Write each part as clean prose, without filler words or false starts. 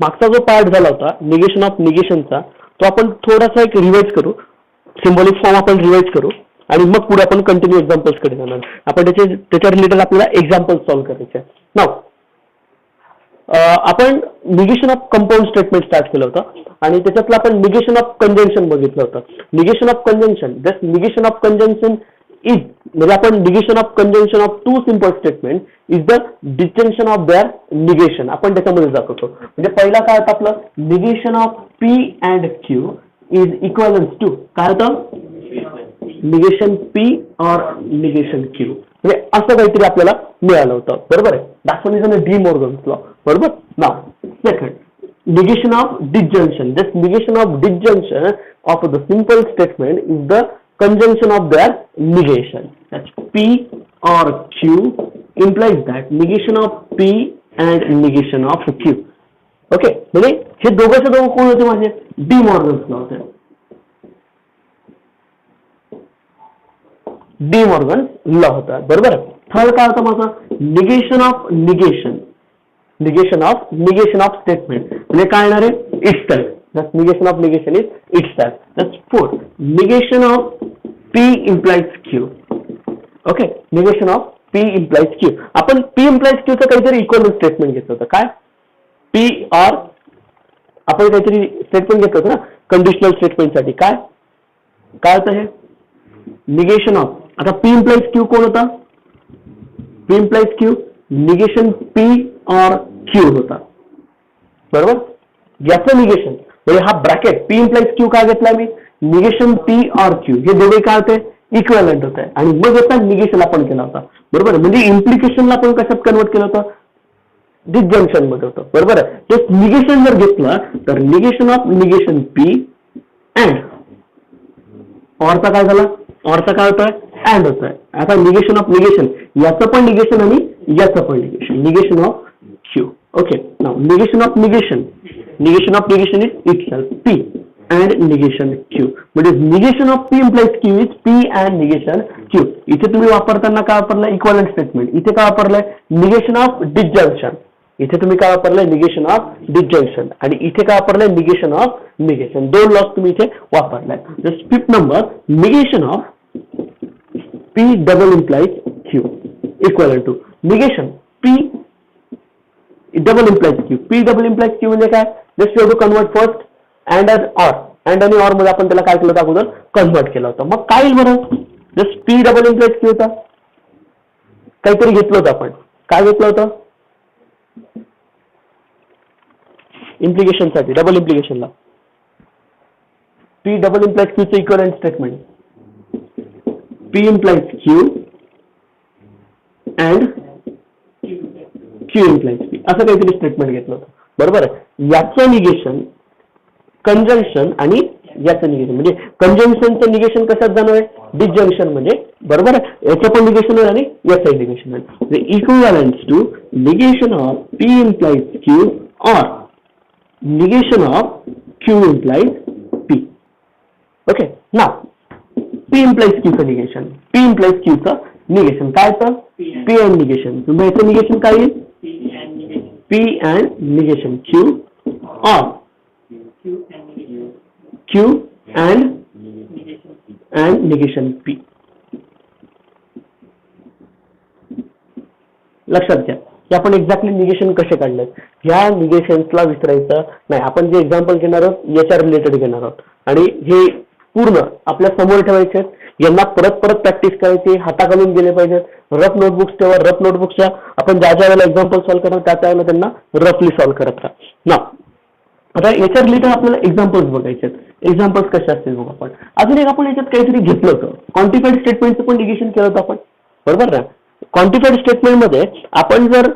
मागचा जो पार्ट झाला होता निगेशन ऑफ निगेशनचा तो आपण थोडासा एक रिवाइज करू, सिम्बॉलिक फॉर्म आपण रिवाइज करू आणि मग पुढे आपण कंटिन्यू एक्झाम्पल्स कडे जाणार. आपण त्याच्या रिलेटेड आपल्याला एक्झाम्पल्स सॉल्व्ह करायचे. नाव आपण negation of compound statement start केलं होतं आणि त्याच्यातलं आपण निगेशन ऑफ कंजंक्शन बघितलं होतं. Negation of conjunction, just negation of conjunction is म्हणजे आपण negation of conjunction of two simple statement is the distinction of their negation, आपण त्याच्यामध्ये जात होतो. म्हणजे पहिला काय होतं आपलं, negation of P and Q is equivalence to काय होतं, negation P or negation Q. म्हणजे असं काहीतरी आपल्याला मिळालं होतं. बरोबर आहे. That's one is a De Morgan's law. बरोबर. Now second, negation of disjunction. This negation of disjunction of the simple statement is the conjunction of their negation. That's P or Q implies that negation of P and negation of Q. Okay. म्हणजे हे दोघंचे दोघं कोण होते माझे, De Morgan's law होते. De Morgan's law होता. बरोबर. Third काय होता माझा, negation of negation. Negation of statement म्हणजे काय येणार आहे, itself. That negation of negation is itself. That's fourth, negation of P implies Q. Okay. Negation of P implies Q. आपण पी इम्प्लाइज क्यूचं काहीतरी इक्वल स्टेटमेंट घेतलं होतं. काय, पी ऑर आपण काहीतरी स्टेटमेंट घेतलं होतं ना कंडिशनल स्टेटमेंटसाठी. काय होतं हे, निगेशन ऑफ. आता पी इम्प्लाइज क्यू कोण होता, P implies Q negation P और क्यू होता. बरोबर. याचं निगेशन म्हणजे हा ब्रॅकेट पी इम्प्लाइज क्यू काय घेतला मी, निगेशन पी और क्यू हे दोघे काय होते, इक्विव्हॅलंट होते आणि मग याचा निगेशन आपण केला होता. बरोबर. म्हणजे इम्प्लिकेशनला आपण कशात कन्वर्ट केलं होतं, डिस्जंक्शन मध्ये होतं. बरोबर आहे. तो निगेशन जर घेतलं तर negation of negation P and ऑरचा काय झाला, ऑरचा काय होतोय, अँड होतोय. आता निगेशन ऑफ निगेशन, याचं पण निगेशन आणि याचं पण negation, negation of Q. Okay. Now negation of negation, negation of negation is itself P and negation Q. म्हणजे negation of P implies Q is P and negation Q. इथे तुम्ही वापरताना काय वापरलाय, इक्वलंट स्टेटमेंट. इथे काय वापरलंय, निगेशन ऑफ डिस्जंक्शन. इथे तुम्ही काय वापरलंय, निगेशन ऑफ डिस्जंक्शन. आणि इथे काय वापरलंय, निगेशन ऑफ निगेशन. दोन लॉस तुम्ही इथे वापरलाय. Just fifth number, negation of P double implies Q equivalent to negation P double implies Q. P double implies Q म्हणजे काय, just you have to convert first and as or. and आणि or मध्ये आपण त्याला काय केलं होतं, अगोदर कन्वर्ट केलं होतं. मग काय येईल बरं, just P double implies Q होता, काहीतरी घेतलं होतं आपण. काय घेतलं होतं, इम्प्लिकेशन साठी, डबल इम्प्लिकेशनला P double implies Q चं equivalent statement P implies Q and Q implies P असं काहीतरी स्टेटमेंट घेतलं होतं. बरोबर आहे. याचं निगेशन कंजंक्शन आणि याचं निगेशन म्हणजे कंजंक्शनचं निगेशन कशात जाणार आहे, डिस्जंक्शन मध्ये. बरोबर आहे. याचं पण निगेशन आहे आणि याचं निगेशन आहे. Equivalent to negation of P implies Q or negation of Q implies P. Okay. Now P implies Q चं निगेशन, P implies Q चं निगेशन काय तर P and निगेशन. तुम्ही याचं निगेशन काय येईल, P and negation Q or Q and negation P. लक्षात घ्या की आपण एक्झॅक्टली निगेशन कसे काढले. ह्या निगेशन्सला विसरायचं नाही. आपण जे एक्झाम्पल घेणार आहोत याच्या रिलेटेड घेणार आहोत आणि हे पूर्ण आपल्या समोर ठेवायचे. यांना परत परत प्रॅक्टिस करायची, हाताखालून गेले पाहिजेत. रफ नोटबुक्स ठेवा. रफ नोटबुक्सच्या आपण ज्या वेळेला एक्झाम्पल सॉल्व्ह करणार त्या वेळेला त्यांना रफली सॉल्व्ह करत राहा ना. आता याच्या रिलेटेड आपल्याला एक्झाम्पल्स बघायचे आहेत. एक्झाम्पल्स कसे असतील बघा. आपण अजून एक आपण याच्यात काहीतरी घेतलं होतं, क्वांटिफाईड स्टेटमेंटचं पण निगेशन केलं होतं आपण. बरोबर ना. क्वांटिफाईड स्टेटमेंट मध्ये आपण जर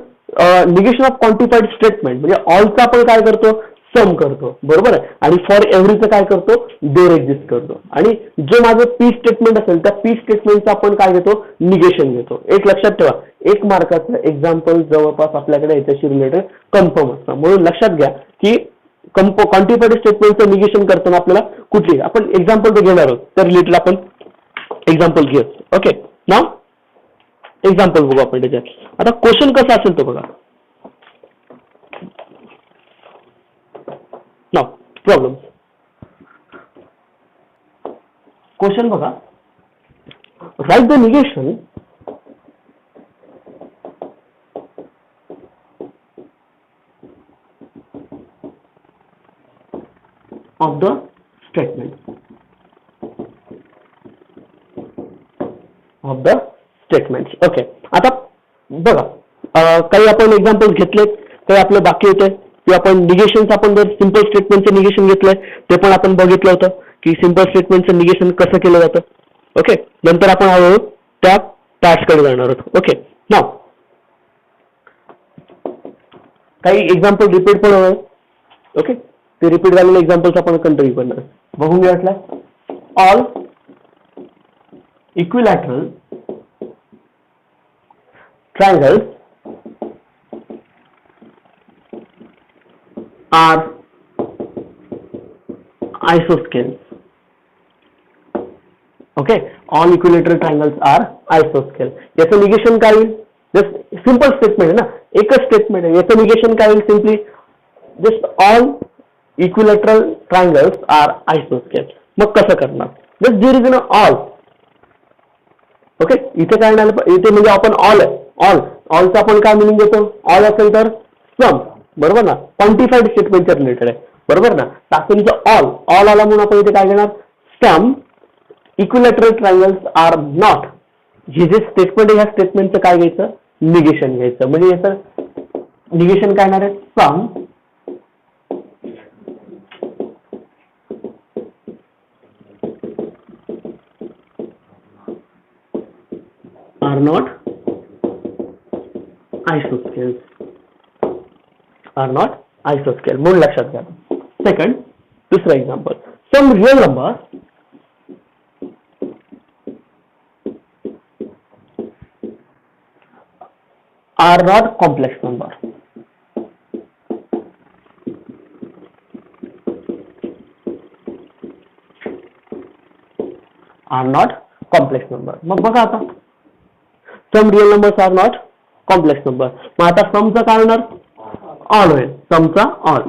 निगेशन ऑफ क्वांटिफाईड स्टेटमेंट म्हणजे ऑलचा आपण काय करतो, सम करतो. बरोबर आहे. आणि फॉर एव्हरीचं काय करतो, देअर एक्झिस्ट करतो. आणि जे माझं पी स्टेटमेंट असेल त्या पी स्टेटमेंटचं आपण काय घेतो, निगेशन घेतो. एक लक्षात ठेवा, एक मार्काचं एक्झाम्पल जवळपास आपल्याकडे याच्याशी रिलेटेड कन्फर्म असतं. म्हणून लक्षात घ्या की क्वांटिफाईड स्टेटमेंटचं निगेशन करताना आपल्याला कुठली आपण एक्झाम्पल तर घेणार आहोत त्या रिलेटेड आपण एक्झाम्पल घेऊ. ओके. नाव एक्झाम्पल बघू आपण त्याच्यात. आता क्वेश्चन कसा असेल तो बघा. प्रॉब्लेम. क्वेश्चन बघा. Write the negation of the statement. Of the statements. Okay. आता बघा काही आपण एक्झाम्पल्स घेतलेत, काही आपलं बाकी होते की आपण निगेशन्स, आपण जर सिंपल स्टेटमेंटचं निगेशन घेतलंय ते पण आपण बघितलं होतं की सिंपल स्टेटमेंटचं निगेशन कसं केलं जातं. ओके. नंतर आपण हळूहळू त्या टास्ककडे जाणार आहोत. ओके. नाव काही एक्झाम्पल रिपीट पण होईल. ओके. ते रिपीट झालेले एक्झाम्पल्स आपण कंटिन्यू करणार. बघून घ्या. All equilateral triangles are isosceles. Okay, all equilateral triangles are isosceles. याचं निगेशन काय होईल? जस्ट सिंपल स्टेटमेंट आहे ना, एकच स्टेटमेंट आहे. याचं निगेशन काय होईल? Simply just all equilateral triangles are isosceles. मग कसं करणार? Just there is an all. Okay. इथे काय नाही, इथे म्हणजे आपण ऑल आहे. ऑलचा आपण काय मिनिंग देतो? ऑल असेल तर सम, बरोबर ना, क्वांटिफाईड स्टेटमेंटच्या रिलेटेड आहे, बरोबर ना. आपण इथं ऑल आला म्हणून आपण इथे काय घेणार? सम इक्विलॅटरल ट्रायंगल्स आर नॉट. हे जे स्टेटमेंट आहे, ह्या स्टेटमेंटचं काय घ्यायचं? निगेशन घ्यायचं. म्हणजे याचं निगेशन काय येणार आहे? सम are not isosceles. Are not isosceles. म्हणून लक्षात घ्या. सेकंड, दुसरा example. Some real number are not complex number. Are not complex number. मग बघा आता, some real numbers are not complex number. मग आता समचा काय होणार? ऑल होईल. समचा all.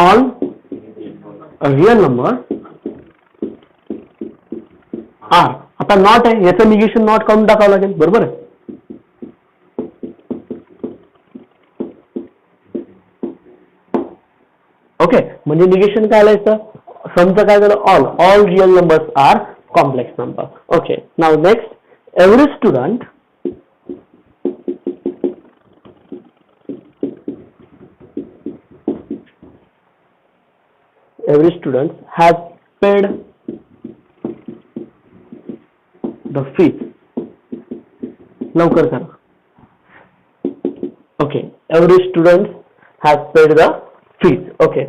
All real number are. आता नॉट आहे, याचं निगेशन नॉट काढून टाकावं लागेल, बरोबर आहे. ओके. म्हणजे निगेशन काय लिहायचं? समचं काय झालं? All real numbers are complex number. Okay. Now next, every student has paid the fees. लवकर करा. Okay. every student has paid the fees. Okay.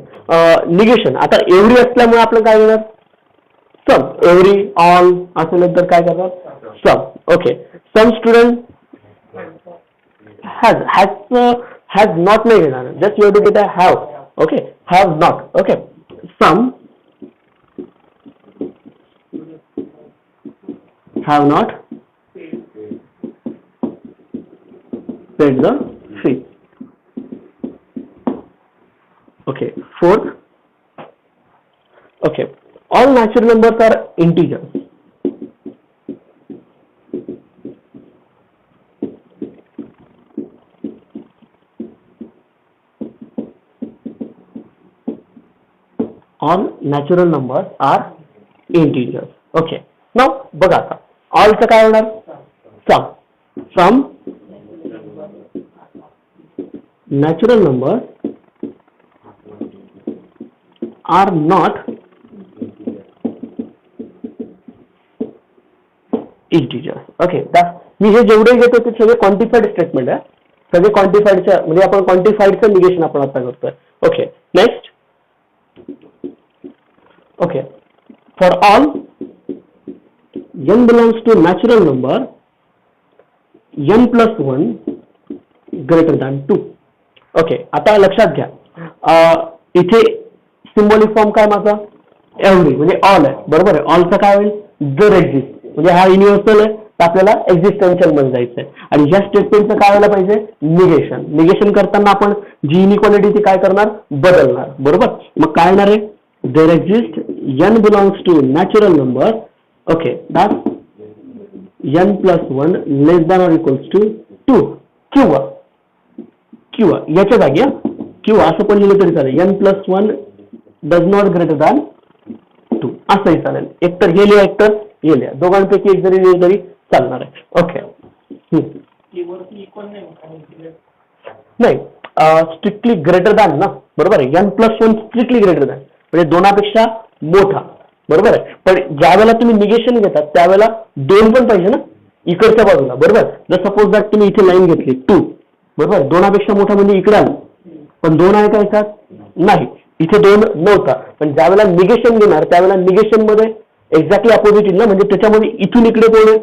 Negation आता एव्हरी असल्यामुळे आपलं काय होणार? सम. एव्हरी, ऑल असेल तर काय करणार? Some. Okay. Some student has not नाही घेणार. Just you have to get a have. Okay. Have not. Okay. Some have not paid the fee. Okay. Fourth. Okay. All natural numbers are integers. All natural numbers are integers. Okay. Now बघा आता all चं काय होणार? Sum. Sum natural numbers are not integers. Okay. मी हे जेवढे घेतो ते सगळे क्वांटिफाईड स्टेटमेंट आहे. सगळे क्वांटिफाईडच्या म्हणजे आपण क्वांटिफाईडचं निगेशन आपण आता करतोय. Okay. Next. Okay. For all n belongs to natural number n plus 1 greater than 2. Okay. आता लक्षात घ्या, इथे सिम्बॉलिक फॉर्म काय माझा? एव्हरी म्हणजे ऑल आहे, बरोबर आहे. ऑलचं काय होईल? जर एक्झिस्ट म्हणजे हा युनिव्हर्सल आहे, तर आपल्याला एक्झिस्टन्शियल मध्ये जायचंय आणि ह्या स्टेटमेंटचं काय व्हायला पाहिजे निगेशन. निगेशन करताना आपण जी इनइक्वालिटी ती काय करणार बदलणार. बरोबर. मग काय येणार आहे there exist n belongs to natural number. Okay that n plus 1 less than or equals to 2 किंवा याच्या जागी किंवा असं पण लिहिलं तरी चालेल n plus 1 does not greater than 2 असंही चालेल. एकतर हे लिहा एकतर हे लिहा दोघांपैकी एक जरी लिहिलं तरी चालणार आहे. ओके नाही स्ट्रिक्टली ग्रेटर दॅन ना बरोबर आहे. n plus 1 strictly greater than म्हणजे दोनापेक्षा मोठा बरोबर आहे. पण ज्या वेळेला तुम्ही निगेशन घेतात त्यावेळेला दोन पण पाहिजे ना इकडच्या बाजूला बरोबर. जर सपोज दॅट तुम्ही इथे लाईन घेतली 2 बरोबर दोनापेक्षा मोठा म्हणजे इकडे आलं पण 2 आहे का याच्यात नाही इथे 2 नव्हता. पण ज्या वेळेला निगेशन घेणार त्यावेळेला निगेशन मध्ये एक्झॅक्टली अपोजिट येईल ना म्हणजे त्याच्यामध्ये इथून इकडे कोण आहे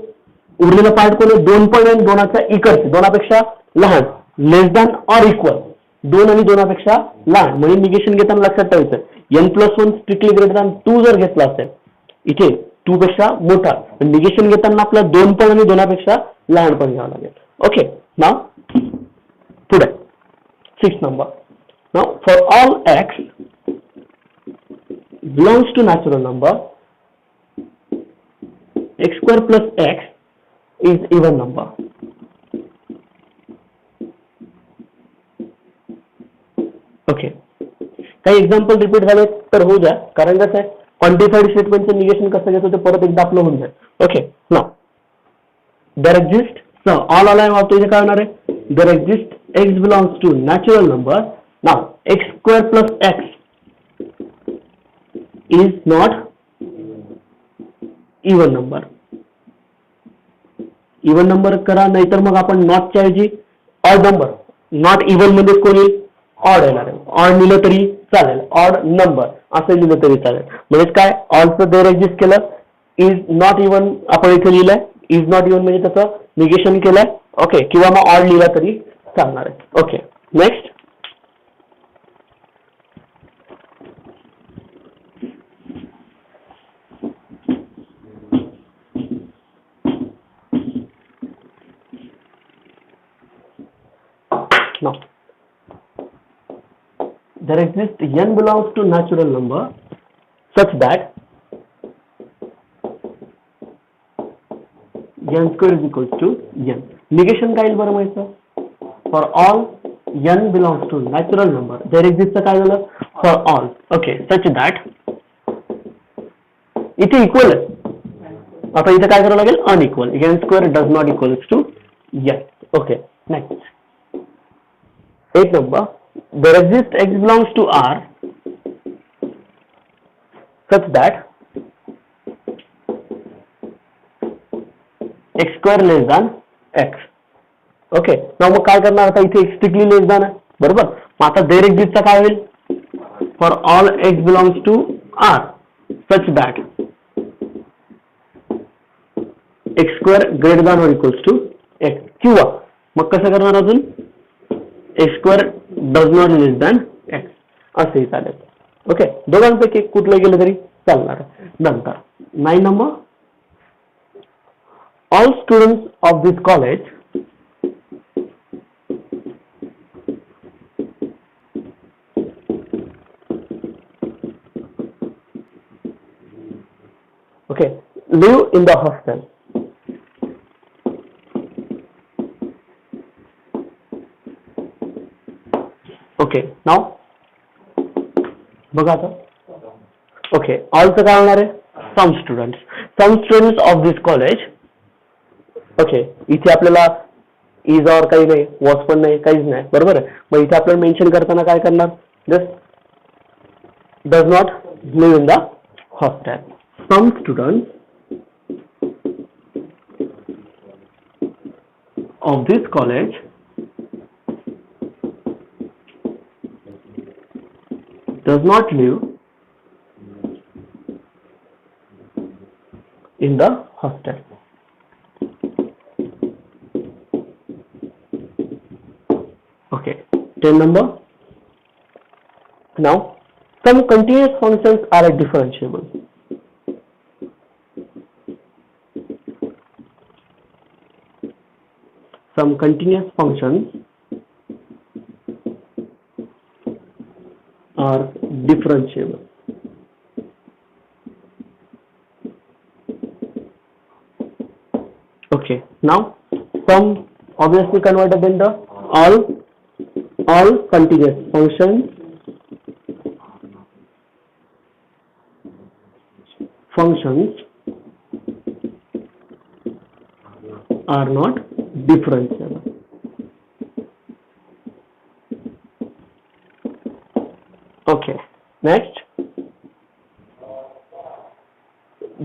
उरलेला पार्ट कोण आहे 2 पण आहे दोनाच्या इकडचे दोनापेक्षा लहान लेस दॅन ऑर इक्वल 2 आणि दोनापेक्षा लहान म्हणजे निगेशन घेताना लक्षात ठेवायचं n plus 1 strictly greater than 2 जर घेतला असेल इथे 2 पेक्षा मोठा पण निगेशन घेताना आपला 2 पण आणि दोनापेक्षा लहान पण घ्यावं लागेल. ओके नाव पुढे 6 number. Now for all x belongs to natural number x square plus x is even number. Okay काही एक्झाम्पल रिपीट झाले तर होऊ द्या कारण कसं आहे क्वांटिफाईड स्टेटमेंटचं निगेशन कसं घेतो ते परत एकदा आपलं होऊन जाईल. ओके नाव देर एक्झिस्ट ऑल आलाय वाटतो इथे काय होणार आहे there exist x belongs to natural number. Now x square plus x is not even number. even number करा नाहीतर मग आपण नॉट च्या ऐवजी ऑड नंबर नॉट इव्हन मध्ये कोण येईल ऑड येणार आहे. ऑड लिहिलं तरी चालेल ऑड नंबर असं लिहिलं तरी चालेल. म्हणजे काय ऑडचं देर एक्झिस्ट केलं इज नॉट इव्हन आपण इथे लिहिलंय इज नॉट इव्हन म्हणजे त्याचं निगेशन केलंय. ओके किंवा मग ऑड लिहिला तरी चालणार आहे. Okay next now there exists n belongs to natural number such that n square is equals to n. Negation काय बरं माहिती for all n belongs to natural number there exists काय झालं for all. okay such that इथे equal आहे आता इथे काय करावं लागेल unequal n square does not equals to n. okay next 8 number there exists x belongs to R such that x square less than x. Okay now मग काय करणार आता इथे स्ट्रिक्टली लेस दॅन आहे बरोबर. मग आता देर एक्झिस्टचा काय होईल for all x belongs to R such that x square greater than or equals to x. किंवा मग कसं करणार अजून x square does not less than x असंही चालेल. ओके दोघांपैकी कुठलं गेलं तरी चालणार. नंतर 9 number all students of this college okay live in the hostel. Okay now बघा आता ओके ऑलचं काय होणार आहे some students of this college. Okay इथे आपल्याला इज ऑर काही नाही वॉज पण नाही काहीच नाही बरोबर आहे. मग इथे आपल्याला मेन्शन करताना काय करणार just does not live in the hostel. Some students of this college does not live in the hostel. Okay, 10 number. Now, some continuous functions are differentiable. some continuous functions are differentiable. Okay, now some obviously converted in the all continuous functions are not differentiable. Okay, next,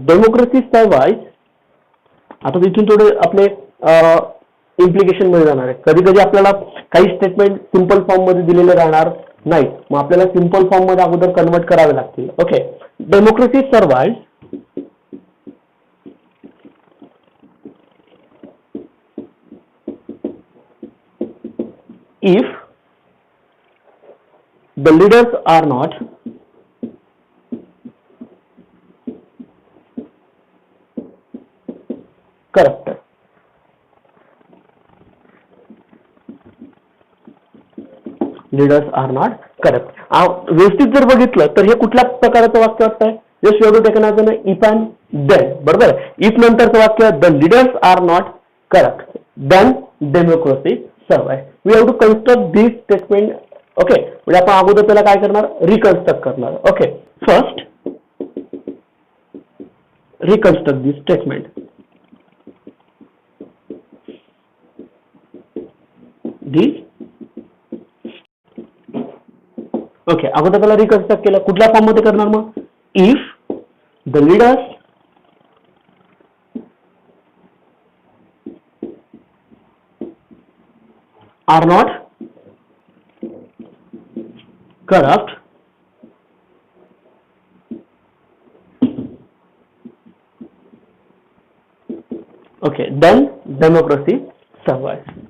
democracy survive. आता तिथून थोडे आपले implication मध्ये जाणार आहे. कधी कधी आपल्याला काही स्टेटमेंट सिंपल फॉर्म मध्ये दिलेले राहणार नाही, मग आपल्याला सिंपल फॉर्म मध्ये अगोदर कन्वर्ट करावे लागतील. Okay, democracy survive if the leaders are not corrupt. Leaders are not corrupt. व्यवस्थित जर बघितलं तर हे कुठल्या प्रकारचं वाक्य असतं? Just you have to taken as an if and then. बरोबर. इफ नंतरचं वाक्य the leaders are not corrupt then democracy survive. We have to construct this statement. Okay, म्हणजे आपण अगोदर त्याला काय करणार? रिकन्स्ट्रक्ट करणार. Okay, first reconstruct this statement. This okay, अगोदर त्याला रिकन्स्ट्रक्ट केलं. कुठल्या फॉर्म मध्ये करणार मग? If the leaders are not corrupt okay then democracy survive.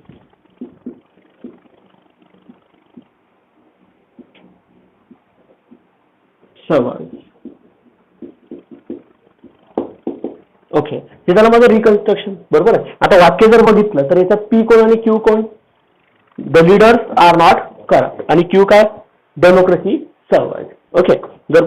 Okay, हे झालं माझं रिकन्स्ट्रक्शन. बरोबर आहे. आता वाक्य जर बघितलं तर याच्यात पी कोण आणि क्यू कोण? The leaders are not corrupt आणि क्यू काय? Democracy survive. ओके, जर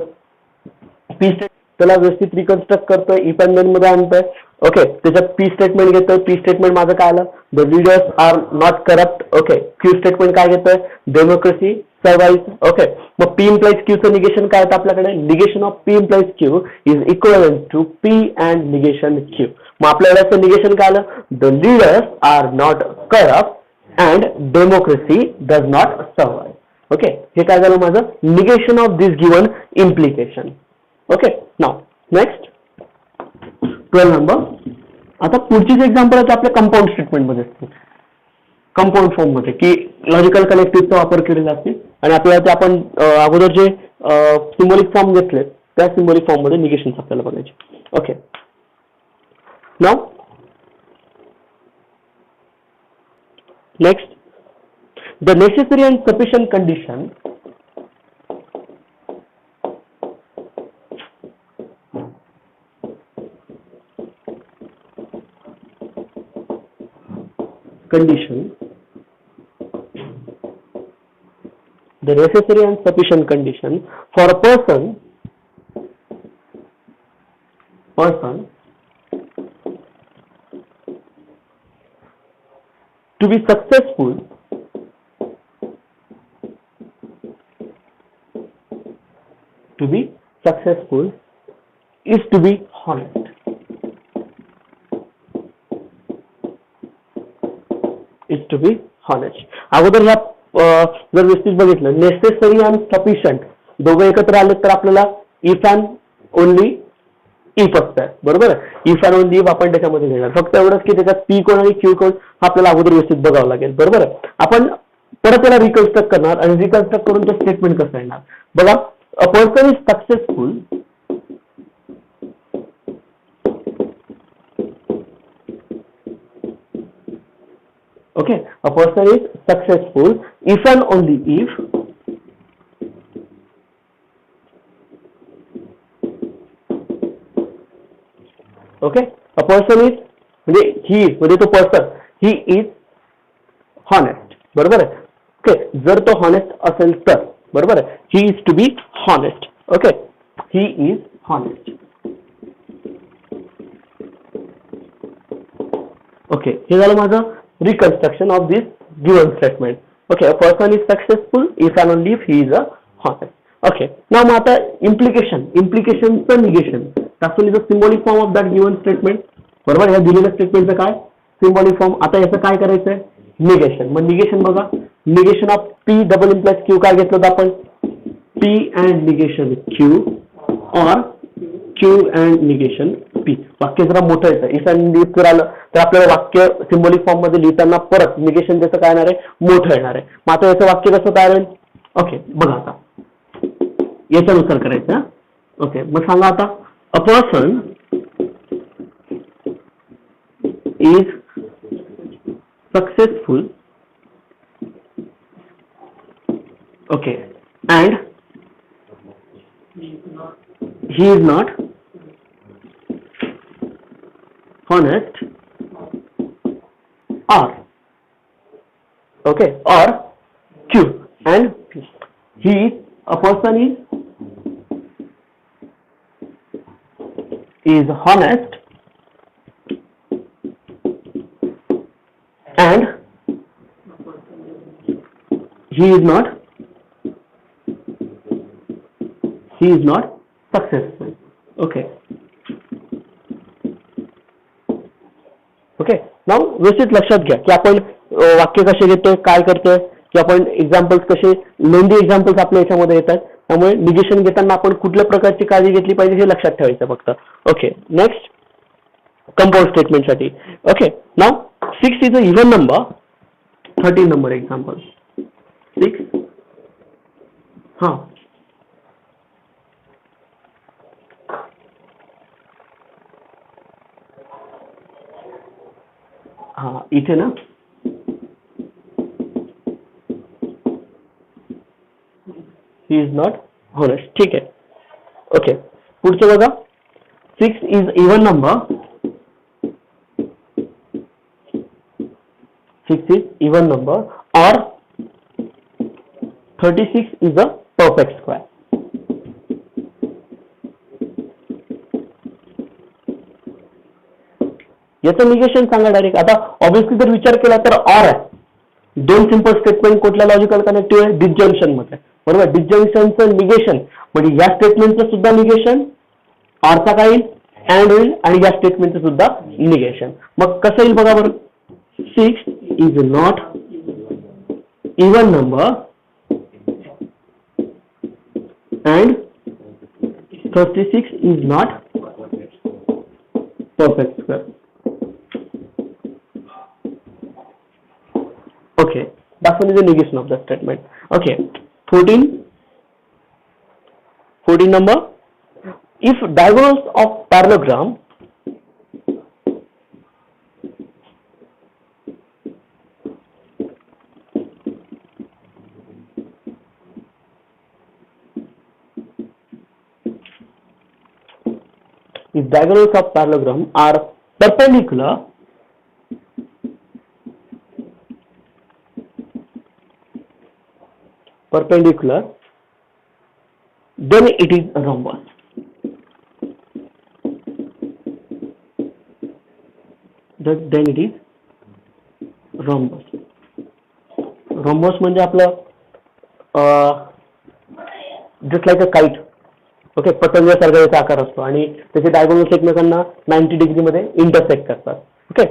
पी त्याला व्यवस्थित रिकन्स्ट्रक्ट करतोय, इफ अँड देन मध्ये आणतोय. ओके, त्याच्यात पी स्टेटमेंट घेतोय. पी स्टेटमेंट माझं काय आलं? The leaders are not corrupt. Okay, Q statement काय घेतोय? Democracy survive. ओके, मग पी इम्प्लाइज क्यूचं निगेशन काय होतं आपल्याकडे? Negation of P implies Q is equivalent to P and negation Q. मग आपल्याला याचं निगेशन काय आलं? The leaders are not corrupt and democracy does not survive. Okay, हे काय झालं माझं? Negation of this given implication. Okay, now next 12 number. आता पुढचीच एक्झाम्पल आहे आपल्या कंपाऊंड स्टेटमेंट मध्ये असते, कंपाऊंड फॉर्म मध्ये, की लॉजिकल कनेक्टिव्हचा वापर केलेला असते आणि आपल्याला ते आपण अगोदर जे सिम्बॉलिक फॉर्म घेतले त्या सिम्बॉलिक फॉर्म मध्ये निगेशन आपल्याला बघायचे. Okay, now next, the necessary and sufficient condition the necessary and sufficient condition for a person to be successful is to be honest. is to be honest. अगोदर ह्या जर व्यवस्थित बघितलं, नेसेसरी आणि sufficient दोघं एकत्र आले तर आपल्याला इफ अँड ओनली इफ असतं. बरोबर. इफ अँड ओनली इफ आपण त्याच्यामध्ये घेणार. फक्त एवढंच की त्याच्यात पी कोण आणि क्यू कोण हा आपल्याला अगोदर व्यवस्थित बघावं लागेल. बरोबर. आपण परत त्याला रिकन्स्ट्रक्ट करणार आणि रिकन्स्ट्रक्ट करून ते स्टेटमेंट कसं येणार बघा. अ person is successful okay, a person is successful if and only if okay, a person is म्हणजे he म्हणजे तो पर्सन he is हॉनेस्ट, बरोबर आहे. ओके, जर तो हॉनेस्ट असेल तर, बरोबर आहे, he is to be honest. Okay, he is honest. Okay, हे झालं माझं reconstruction of this given statement. Okay, a person is successful if and only if he is a honest. Okay, now मग आता इम्प्लिकेशनचं negation, that is a symbolic form of that given statement. बरोबर, या दिलेल्या स्टेटमेंटचं काय सिम्बॉलिक फॉर्म. आता याचं काय करायचंय, निगेशन. मग निगेशन बघा, negation of P double implies Q काय घेतलं होतं आपण, पी अँड निगेशन क्यू और क्यू अँड निगेशन पी. वाक्य जरा मोठं येतं, इफ अँड इफ जर आलं तर आपल्याला वाक्य सिम्बॉलिक फॉर्म मध्ये लिहिताना परत निगेशन त्याचं काय येणार आहे, मोठं येणार आहे. मग आता याचं वाक्य कसं तयार होईल. ओके, बघा आता याच्यानुसार करायचं. ओके, मग सांगा आता, अ person is successful, okay, and he is not honest or, okay, or Q and P. He is, a person is honest and he is not successful. Okay. Okay, now व्यवस्थित लक्षात घ्या की आपण वाक्य कसे घेतोय, काय करतोय, की आपण एक्झाम्पल्स कसे, लेंदी एक्झाम्पल्स आपल्या याच्यामध्ये येतात. त्यामुळे निगेशन घेताना आपण कुठल्या प्रकारची काळजी घेतली पाहिजे हे लक्षात ठेवायचं फक्त. ओके, नेक्स्ट कंपाऊंड स्टेटमेंटसाठी. Okay, now 6 is a even number, 13 number example. 6, हां, हा इथे ना, ही इज नॉट हॉनेस्ट. ठीक आहे. ओके, पुढचं बघा, 6 is even number, 6 is even number और 36 इज अ परफेक्ट स्क्वेअर. याचं निगेशन सांगा डायरेक्ट. आता ऑब्व्हियसली जर विचार केला तर ऑर आहे. दोन सिंपल स्टेटमेंट कुठल्या लॉजिकल कनेक्टिव्ह आहे, डिसजंक्शन मध्ये, बरोबर. डिसजंक्शनचं निगेशन म्हणजे या स्टेटमेंटचं सुद्धा निगेशन, ऑरचा काय येईल, अँड होईल, आणि या स्टेटमेंटचं सुद्धा निगेशन. मग कसं येईल बघा बरं, 6 is not even number and 36 is not perfect square. Okay, that's only the negation of the statement. Okay, 14 number. If diagonals of parallelogram are perpendicular, then it is a rhombus. Then it is rhombus. Rhombus म्हणजे आपलं just like a kite. Okay, पतंगासारखा याचा आकार असतो आणि त्याचे diagonals एकमेकांना 90 degree मध्ये इंटरसेक्ट करतात. ओके,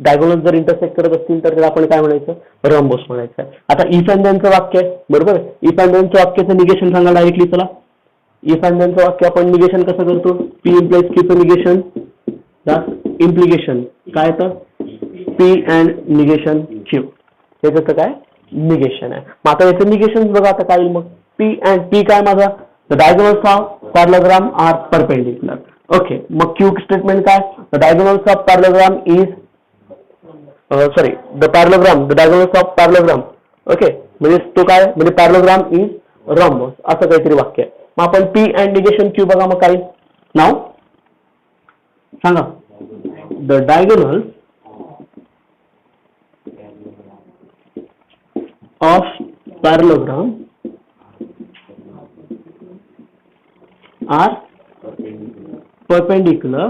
डायगोनल्स जर इंटरसेक्ट करत असतील तर त्याला आपण काय म्हणायचं, रॉम्बोस म्हणायचं. आता इफ अँड देनचं वाक्य आहे, बरोबर. इफ अँड देनचं वाक्याचं निगेशन सांगा डायरेक्टली. चला, इफ अँड देनचं वाक्य आपण निगेशन कसं करतो, पी इम्प्लाइज क्यूचं निगेशन, इम्प्लिकेशन काय येतं, पी अँड निगेशन क्यू, हे कसं काय निगेशन आहे. मग आता याचं निगेशन बघा आता काय येईल, मग पी अँड पी काय माझा, the diagonals of parallelogram are perpendicular. Okay, मग क्यू स्टेटमेंट काय, the diagonals of parallelogram is the diagonals of parallelogram. Okay, म्हणजे तो काय, म्हणजे पॅरलोग्राम इज रॉम्बस, असं काहीतरी वाक्य आहे. मग आपण पी अँड निगेशन क्यू बघा, मग काय नाव सांगा, the diagonals of parallelogram are perpendicular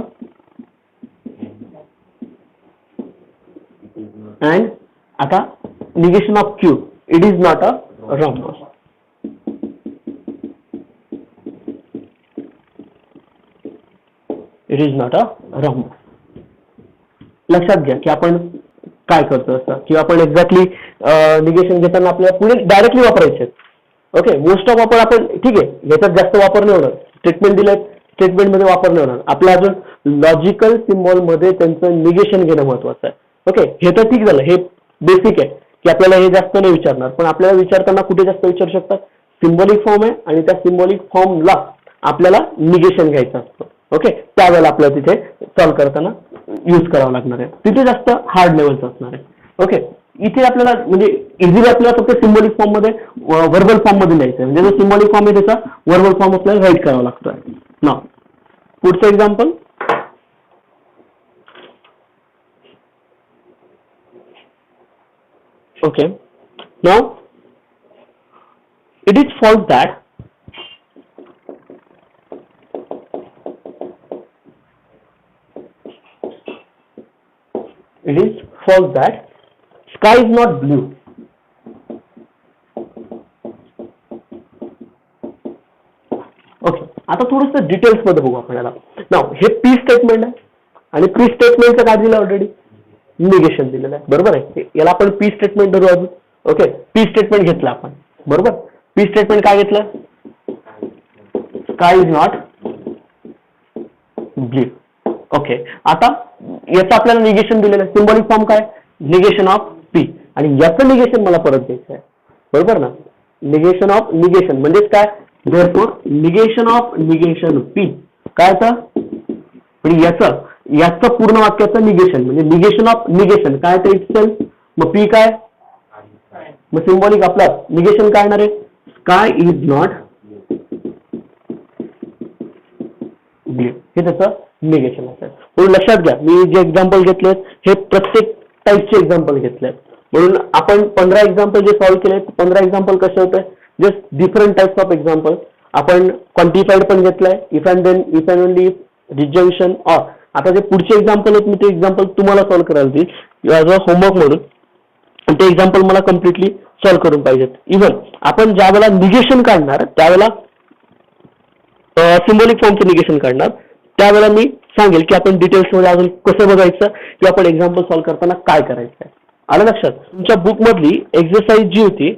and आता negation of Q, it is not a rhombus. It is not a rhombus. लक्षात घ्या की आपण काय करतो असं किंवा आपण एक्झॅक्टली निगेशन घेताना आपल्याला पुढे डायरेक्टली वापरायचे. ओके, मोस्ट ऑफ आपण ठीक आहे, याच्यात जास्त वापर नाही होणार. स्टेटमेंट दिलं, स्टेटमेंटमध्ये वापर नाही होणार. आपल्या अजून लॉजिकल सिम्बॉल मध्ये त्यांचं निगेशन घेणं महत्वाचं आहे. ओके, हे तर ठीक झालं, हे बेसिक आहे की आपल्याला हे जास्त नाही विचारणार, पण आपल्याला विचारताना कुठे जास्त विचारू शकतात. सिम्बॉलिक फॉर्म आहे आणि त्या सिम्बॉलिक फॉर्मला आपल्याला निगेशन घ्यायचं असतं. ओके, त्यावेळेला आपल्याला तिथे सॉल्व्ह करताना यूज करावं लागणार आहे. तिथे जास्त हार्ड लेवलचं असणार आहे. ओके, इथे आपल्याला म्हणजे इझिली आपल्याला फक्त सिम्बॉलिक फॉर्म मध्ये वर्बल फॉर्म मध्ये लिहायचं आहे. म्हणजे जो सिम्बॉलिक फॉर्म आहे त्याचा वर्बल फॉर्म आपल्याला राईट करावा लागतोय. नाव पुढचं example. Okay, now it is false that sky is not blue. Okay, आता थोडंसं डिटेल्स मध्ये बघू आपल्याला. नाव हे पी स्टेटमेंट आहे आणि पी स्टेटमेंटचं काय दिलं ऑलरेडी, निगेशन दिलेलं आहे. बरोबर आहे, याला आपण पी स्टेटमेंट धरू अजून. ओके, पी स्टेटमेंट घेतलं आपण. बरोबर, पी स्टेटमेंट काय घेतलं, sky is not blue. Okay, आता याचं आपल्याला निगेशन दिलेलं आहे. सिम्बॉलिक फॉर्म काय, निगेशन ऑफ पी, आणि याचं निगेशन मला परत द्यायचं आहे. बरोबर ना, निगेशन ऑफ निगेशन म्हणजेच काय, therefore negation of negation P काय आता, म्हणजे याचं पूर्ण वाक्याचं निगेशन म्हणजे निगेशन ऑफ निगेशन काय तर इट्सेल्फ. मग पी काय, मग सिम्बॉलिक आपला निगेशन काय येणार आहे, स्काय इज नॉट ब्ल्यू, हे त्याचं निगेशन असेल. म्हणून लक्षात घ्या, मी जे एक्झाम्पल घेतले हे प्रत्येक टाईपचे एक्झाम्पल घेतले. म्हणून आपण 15 एक्झाम्पल जे सॉल्व्ह केले, 15 एक्झाम्पल कसे होते, just different types of example. आपण क्वांटिफाईड पण घेतलंय, if and then, if and only, disjunction or. आता जे पुढचे एक्झाम्पल आहेत मी ते एक्झाम्पल तुम्हाला सॉल्व्ह करायला देईल ॲज अ होमवर्क म्हणून. ते एक्झाम्पल मला कम्प्लिटली सॉल्व्ह करून पाहिजेत. इव्हन आपण ज्या वेळेला निगेशन काढणार त्यावेळेला सिम्बॉलिक फॉर्मचं निगेशन काढणार त्यावेळेला मी सांगेल की आपण डिटेल्समध्ये अजून कसं बघायचं किंवा आपण एक्झाम्पल सॉल्व्ह करताना काय करायचं आहे. आलं लक्षात. तुमच्या बुकमधली एक्झरसाइज जी होती,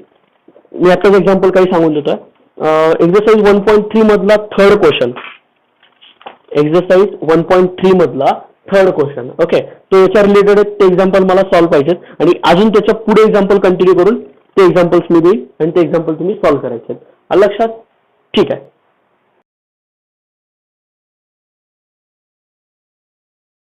मी आताच एक्झाम्पल काही सांगून देतोय. एक्झरसाइज 1.3 मधला थर्ड क्वेश्चन, एक्झरसाइज 1.3 मधला थर्ड क्वेश्चन. ओके, तो याच्या रिलेटेड ते एक्झाम्पल मला सॉल्व्ह पाहिजेत आणि अजून त्याच्या पुढे एक्झाम्पल कंटिन्यू करून ते एक्झाम्पल्स मी देईल आणि ते एक्झाम्पल तुम्ही सॉल्व्ह करायचे. आलं लक्षात. ठीक आहे.